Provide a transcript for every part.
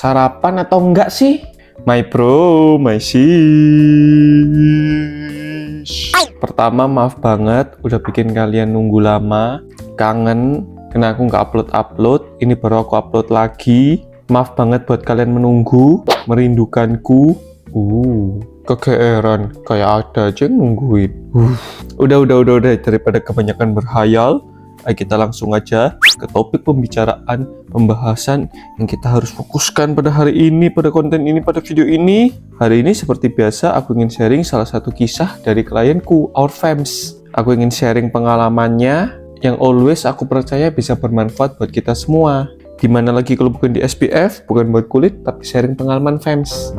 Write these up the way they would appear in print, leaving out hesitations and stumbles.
Sarapan atau enggak sih? My bro, my sis. Pertama maaf banget udah bikin kalian nunggu lama. Kangen, karena aku nggak upload. Ini baru aku upload lagi. Maaf banget buat kalian menunggu, merindukanku. Kegeeran, kayak ada aja yang nungguin. Udah, daripada kebanyakan berhayal. Ayo kita langsung aja ke topik pembahasan yang kita harus fokuskan pada hari ini, pada konten ini, pada video ini. Hari ini seperti biasa aku ingin sharing salah satu kisah dari klienku, Our Fams. Aku ingin sharing pengalamannya yang always aku percaya bisa bermanfaat buat kita semua. Dimana lagi kalau bukan di SPF, bukan buat kulit, tapi sharing pengalaman Fams.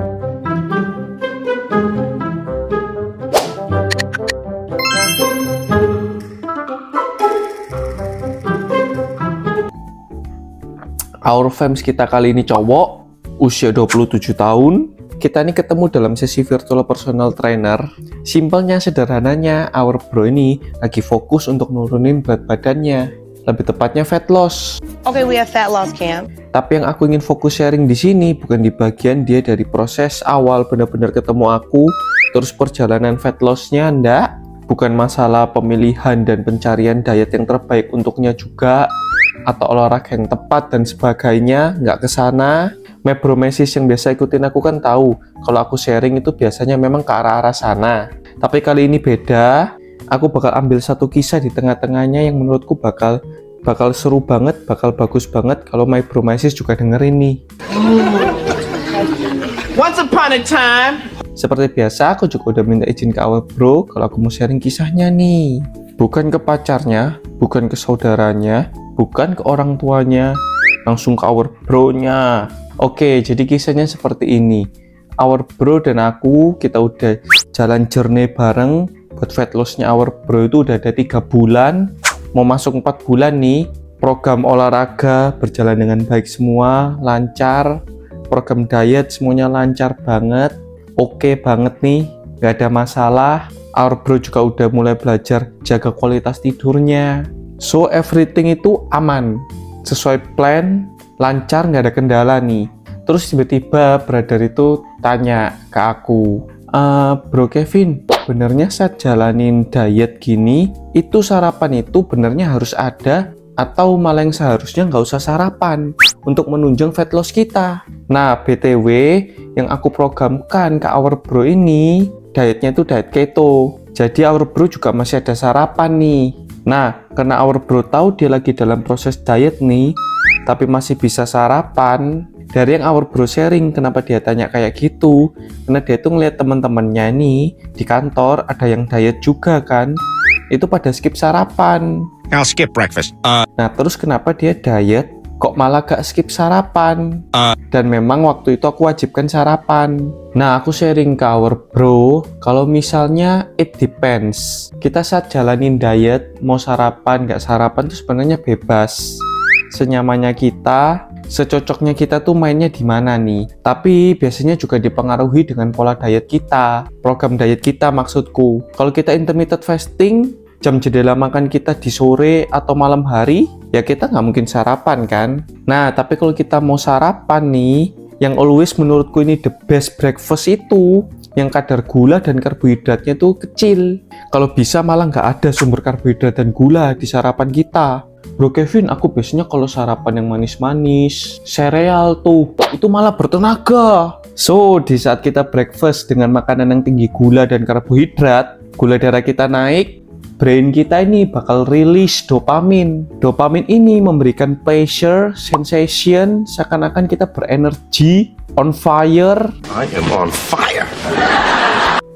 Our Fams kita kali ini cowok, usia 27 tahun. Kita ini ketemu dalam sesi virtual personal trainer. Simpelnya, sederhananya, our bro ini lagi fokus untuk nurunin berat badannya. Lebih tepatnya fat loss. Okay, we have fat loss camp. Tapi yang aku ingin fokus sharing di sini bukan di bagian dia dari proses awal benar-benar ketemu aku, terus perjalanan fat loss-nya, enggak. Bukan masalah pemilihan dan pencarian diet yang terbaik untuknya juga, atau olahraga yang tepat dan sebagainya, nggak ke sana. My bro mesis yang biasa ikutin aku kan tahu kalau aku sharing itu biasanya memang ke arah-arah sana. Tapi kali ini beda. Aku bakal ambil satu kisah di tengah-tengahnya yang menurutku bakal seru banget, bakal bagus banget kalau my bro mesis juga dengerin nih. Once upon a time. Seperti biasa, aku juga udah minta izin ke our bro kalau aku mau sharing kisahnya nih. Bukan ke pacarnya, bukan ke saudaranya, bukan ke orang tuanya, langsung ke our bro-nya. Oke, jadi kisahnya seperti ini. Our bro dan aku, kita udah jalan journey bareng. Buat fat loss-nya our bro itu udah ada 3 bulan. Mau masuk 4 bulan nih. Program olahraga berjalan dengan baik semua, lancar. Program diet semuanya lancar banget. Oke banget nih, gak ada masalah. Our bro juga udah mulai belajar jaga kualitas tidurnya. So everything itu aman, sesuai plan, lancar, nggak ada kendala nih. Terus tiba-tiba brother itu tanya ke aku, Bro Kevin, benernya saat jalanin diet gini, itu sarapan itu benernya harus ada atau malah yang seharusnya nggak usah sarapan untuk menunjang fat loss kita? Nah, BTW yang aku programkan ke our bro ini, dietnya itu diet keto. Jadi our bro juga masih ada sarapan nih. Nah, karena our bro tahu dia lagi dalam proses diet nih, tapi masih bisa sarapan. Dari yang our bro sharing, kenapa dia tanya kayak gitu? Karena dia tuh ngeliat teman-temannya nih di kantor ada yang diet juga kan, itu pada skip sarapan. I'll skip breakfast. Nah, terus kenapa dia diet? Kok malah gak skip sarapan? Dan memang waktu itu aku wajibkan sarapan. Nah, aku sharing ke our bro, kalau misalnya it depends. Kita saat jalanin diet, mau sarapan, gak sarapan itu sebenarnya bebas. Senyamannya kita, secocoknya kita tuh mainnya di mana nih. Tapi biasanya juga dipengaruhi dengan pola diet kita, program diet kita maksudku. Kalau kita intermittent fasting, jam jendela makan kita di sore atau malam hari, ya kita nggak mungkin sarapan kan. Nah, tapi kalau kita mau sarapan nih, yang always menurutku ini the best breakfast itu, yang kadar gula dan karbohidratnya tuh kecil. Kalau bisa malah nggak ada sumber karbohidrat dan gula di sarapan kita. Bro Kevin, aku biasanya kalau sarapan yang manis-manis, sereal tuh, itu malah bertenaga. So, di saat kita breakfast dengan makanan yang tinggi gula dan karbohidrat, gula darah kita naik, brain kita ini bakal rilis dopamin. Dopamin ini memberikan pleasure, sensation, seakan-akan kita berenergi, on fire. I am on fire.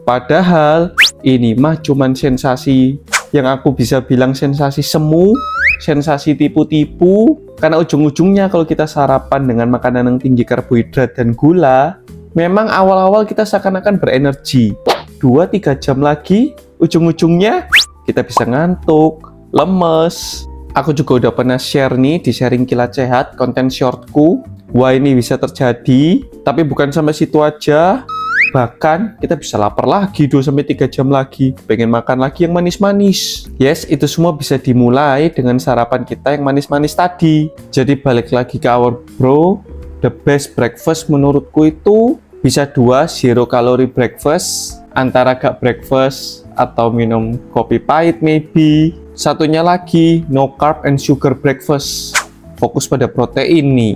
Padahal ini mah cuman sensasi yang aku bisa bilang sensasi semu, sensasi tipu-tipu. Karena ujung-ujungnya kalau kita sarapan dengan makanan yang tinggi karbohidrat dan gula, memang awal-awal kita seakan-akan berenergi. 2-3 jam lagi, ujung-ujungnya kita bisa ngantuk, lemes. Aku juga udah pernah share nih di sharing kilat sehat, konten shortku. Wah, ini bisa terjadi, tapi bukan sampai situ aja. Bahkan kita bisa lapar lagi 2-3 jam lagi, pengen makan lagi yang manis-manis. Yes, itu semua bisa dimulai dengan sarapan kita yang manis-manis tadi. Jadi balik lagi ke our bro, The best breakfast menurutku itu bisa 2 zero calorie breakfast, antara gak breakfast atau minum kopi pahit maybe. Satunya lagi no carb and sugar breakfast, fokus pada protein nih,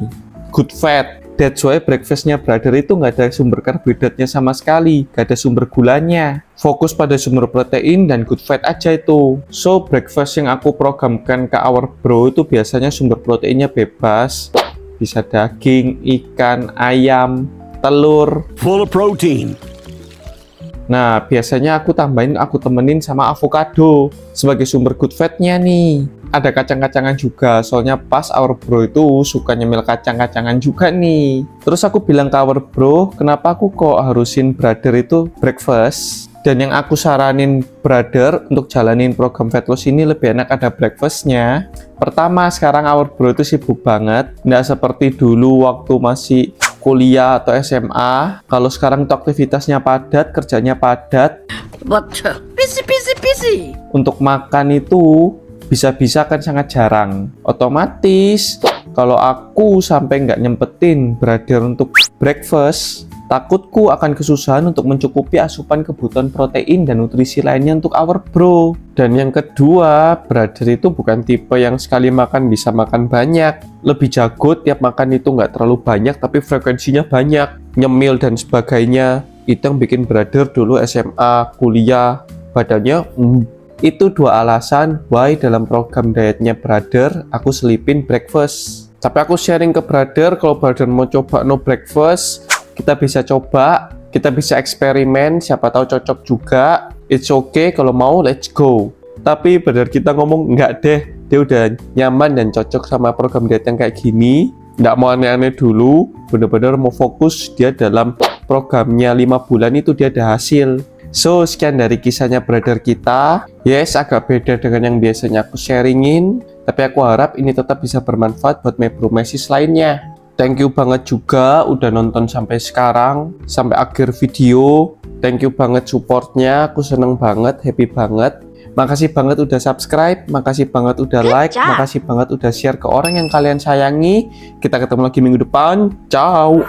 good fat. That's why breakfastnya brother itu nggak ada sumber karbohidratnya sama sekali, nggak ada sumber gulanya. Fokus pada sumber protein dan good fat aja itu. So breakfast yang aku programkan ke our bro itu biasanya sumber proteinnya bebas, bisa daging, ikan, ayam, telur. Full of protein. Nah, biasanya aku temenin sama avocado sebagai sumber good fatnya nih. Ada kacang-kacangan juga, soalnya pas our bro itu suka nyemil kacang-kacangan juga nih. Terus aku bilang ke our bro, kenapa aku kok harusin brother itu breakfast? Dan yang aku saranin brother untuk jalanin program fat loss ini lebih enak ada breakfastnya. Pertama, sekarang our bro itu sibuk banget, nggak seperti dulu waktu masih kuliah atau SMA. Kalau sekarang itu aktivitasnya padat, kerjanya padat. Busy. Untuk makan itu bisa-bisa kan sangat jarang. Otomatis kalau aku sampai nggak nyempetin brother untuk breakfast, takutku akan kesusahan untuk mencukupi asupan kebutuhan protein dan nutrisi lainnya untuk our bro. Dan yang kedua, brother itu bukan tipe yang sekali makan bisa makan banyak. Lebih jago tiap makan itu nggak terlalu banyak tapi frekuensinya banyak, nyemil dan sebagainya. Itu yang bikin brother dulu SMA, kuliah, badannya Itu 2 alasan why dalam program dietnya brother aku selipin breakfast. Tapi aku sharing ke brother, kalau brother mau coba no breakfast, kita bisa coba, kita bisa eksperimen, siapa tahu cocok juga. It's okay, kalau mau let's go. Tapi brother kita ngomong enggak deh, dia udah nyaman dan cocok sama program diet yang kayak gini, nggak mau aneh-aneh dulu, bener-bener mau fokus dia dalam programnya 5 bulan itu dia ada hasil. So, sekian dari kisahnya brother kita. Yes, agak beda dengan yang biasanya aku sharingin, tapi aku harap ini tetap bisa bermanfaat buat my bro mesis lainnya. Thank you banget juga udah nonton sampai sekarang, sampai akhir video. Thank you banget supportnya, aku seneng banget, happy banget. Makasih banget udah subscribe, makasih banget udah like, makasih banget udah share ke orang yang kalian sayangi. Kita ketemu lagi minggu depan. Ciao.